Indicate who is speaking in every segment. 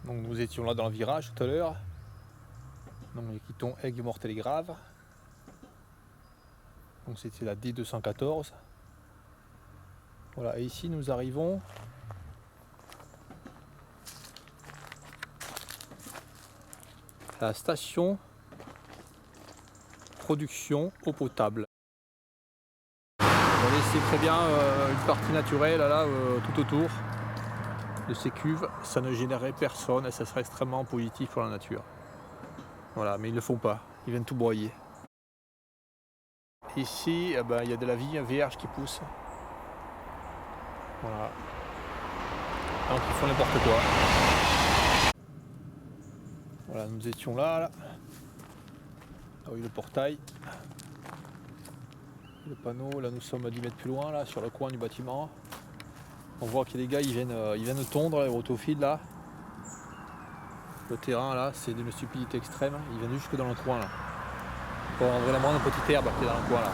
Speaker 1: Donc nous étions là dans le virage tout à l'heure. Donc les quittons Aigues Mortelles et Graves. Donc c'était la D214. Voilà, et ici nous arrivons à la station production eau potable. On laissait très bien une partie naturelle là, tout autour de ces cuves, ça ne générait personne et ça serait extrêmement positif pour la nature. Voilà, mais ils ne le font pas, ils viennent tout broyer. Ici, il y a de la vigne vierge qui pousse. Voilà. Donc ils font n'importe quoi. Voilà, nous étions là. Ah oui, le portail. Le panneau, là nous sommes à 10 mètres plus loin, là, sur le coin du bâtiment. On voit qu'il y a des gars, ils viennent tondre les rotophiles là. Le terrain là, c'est d'une stupidité extrême. Ils viennent jusque dans le coin là. Pour enlever la moindre petite herbe qui est dans le coin là.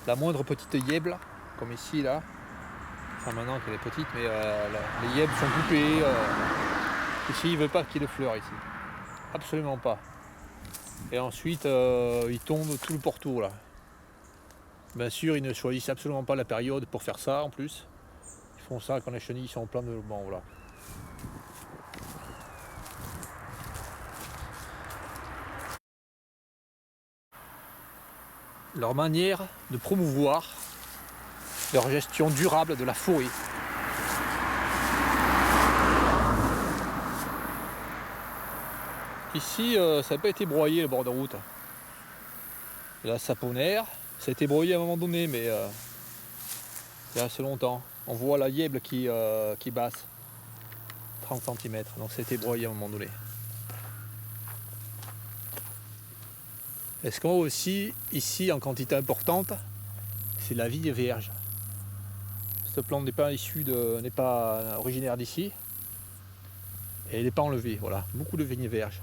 Speaker 1: La moindre petite yèble, comme ici là. Enfin maintenant qu'elle est petite, mais les yèbles sont coupées. Ici, ils ne veulent pas qu'il y ait de fleurs ici. Absolument pas. Et ensuite, ils tombent tout le pourtour là. Bien sûr, ils ne choisissent absolument pas la période pour faire ça en plus. Ils font ça quand les chenilles sont en plein développement. Voilà. Leur manière de promouvoir leur gestion durable de la forêt. Ici, ça n'a pas été broyé le bord de route. La saponnière, ça a été broyé à un moment donné, mais il y a assez longtemps. On voit la yèble qui basse, 30 cm, donc ça a été broyé à un moment donné. Et ce qu'on voit aussi ici en quantité importante, c'est la vigne vierge. Cette plante n'est pas originaire d'ici. Et elle n'est pas enlevée, voilà. Beaucoup de vignes vierges.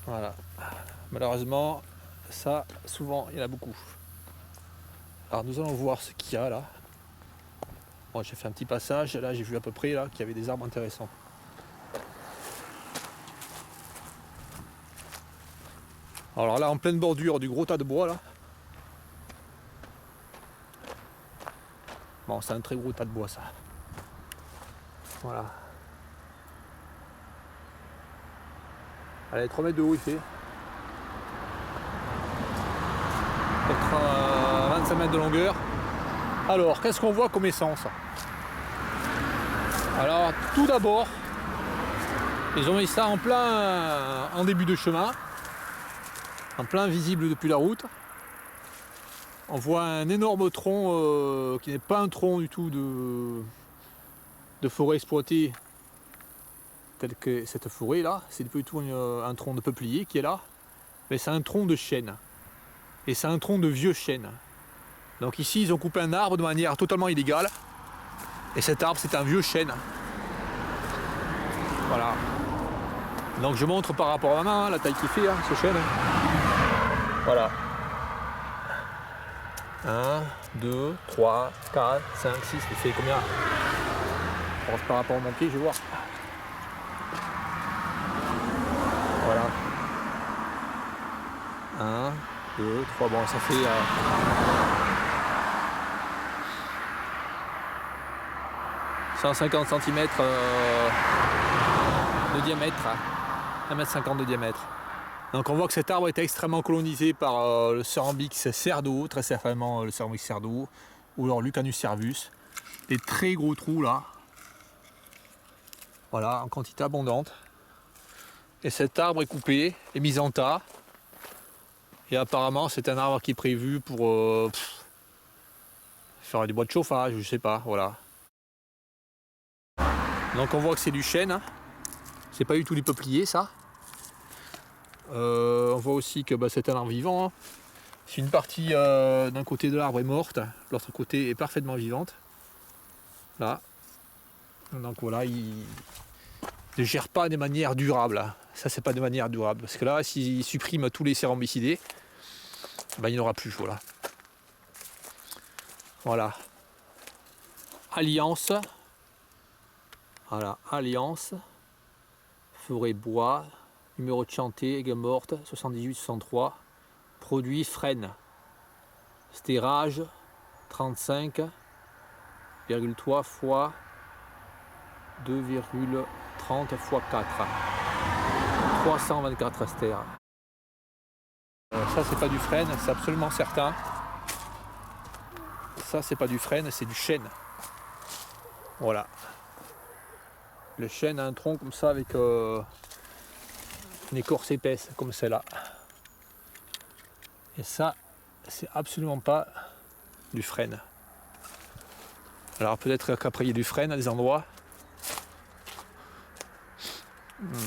Speaker 1: Voilà. Malheureusement, ça, souvent, il y en a beaucoup. Alors nous allons voir ce qu'il y a là. Bon, j'ai fait un petit passage, là j'ai vu à peu près là qu'il y avait des arbres intéressants. Alors là, en pleine bordure du gros tas de bois là. Bon, c'est un très gros tas de bois ça. Voilà. Allez, 3 mètres de haut il fait. Peut-être 25 mètres de longueur. Alors, qu'est-ce qu'on voit comme essence? Alors, tout d'abord, ils ont mis ça en début de chemin, en plein visible depuis la route. On voit un énorme tronc qui n'est pas un tronc du tout de forêt exploitée, tel que cette forêt là. C'est plutôt un tronc de peuplier qui est là, mais c'est un tronc de chêne. Et c'est un tronc de vieux chêne. Donc ici, ils ont coupé un arbre de manière totalement illégale. Et cet arbre, c'est un vieux chêne. Voilà. Donc je montre par rapport à la main, la taille qu'il fait, ce chêne. Voilà. 1, 2, 3, 4, 5, 6, il fait combien? Je pense par rapport à mon pied, je vais voir. Voilà. 1, 2, 3, bon ça fait 150 cm de diamètre, 1,50 m de diamètre. Donc on voit que cet arbre était extrêmement colonisé par le Cerambyx cerdo, très certainement le Cerambyx cerdo, ou alors Lucanus cervus. Des très gros trous là. Voilà, en quantité abondante. Et cet arbre est coupé, est mis en tas. Et apparemment c'est un arbre qui est prévu pour faire du bois de chauffage, je sais pas, voilà. Donc on voit que c'est du chêne, c'est pas du tout du peuplier ça. On voit aussi que c'est un arbre vivant. Si une partie d'un côté de l'arbre est morte, l'autre côté est parfaitement vivante. Là. Donc voilà, il ne gère pas de manière durable. Ça c'est pas de manière durable. Parce que là, s'il supprime tous les cérambycidés, il n'y en aura plus. Voilà. Voilà. Alliance. Voilà, Alliance. Forêt bois. Numéro de chantier, aigues morte, 78-63. Produit frêne. Stérage 35,3 fois 2,30 fois 4. 324 stères. Ça c'est pas du frêne, c'est absolument certain. Ça c'est pas du frêne, c'est du chêne. Voilà. Le chêne a un tronc comme ça avec une écorce épaisse comme celle-là. Et ça, c'est absolument pas du frêne. Alors peut-être qu'après il y a du frêne à des endroits.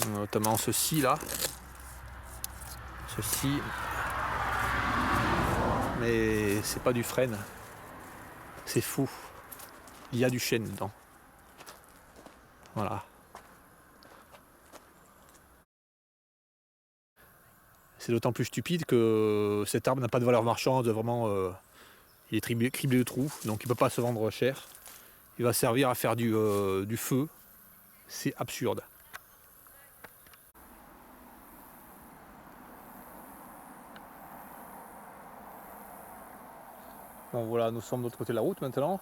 Speaker 1: Notamment ceci là. Ceci. Mais c'est pas du frêne. C'est fou. Il y a du chêne dedans. Voilà. C'est d'autant plus stupide que cet arbre n'a pas de valeur marchande, vraiment il est criblé de trous, donc il ne peut pas se vendre cher. Il va servir à faire du feu. C'est absurde. Bon voilà, nous sommes de l'autre côté de la route maintenant.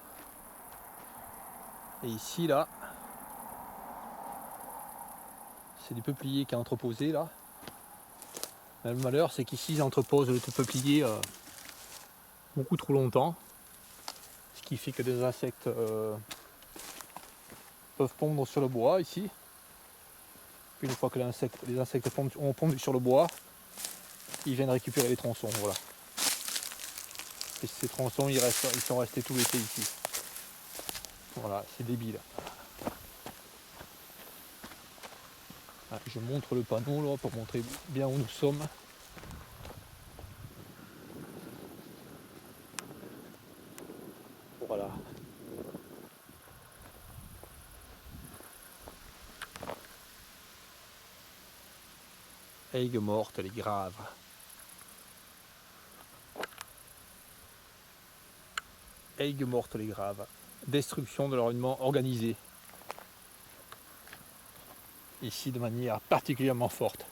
Speaker 1: Et ici là, c'est du peuplier qui est entreposé là. Mais le malheur c'est qu'ici ils entreposent le peuplier beaucoup trop longtemps. Ce qui fait que des insectes peuvent pondre sur le bois ici. Puis une fois que les insectes ont pondu sur le bois, ils viennent récupérer les tronçons. Voilà. Et ces tronçons ils sont restés tout l'été ici. Voilà, c'est débile. Je montre le panneau là pour montrer bien où nous sommes. Voilà. Aigues mortes, les graves. Aigues mortes, les graves. Destruction de l'environnement organisé. Ici de manière particulièrement forte.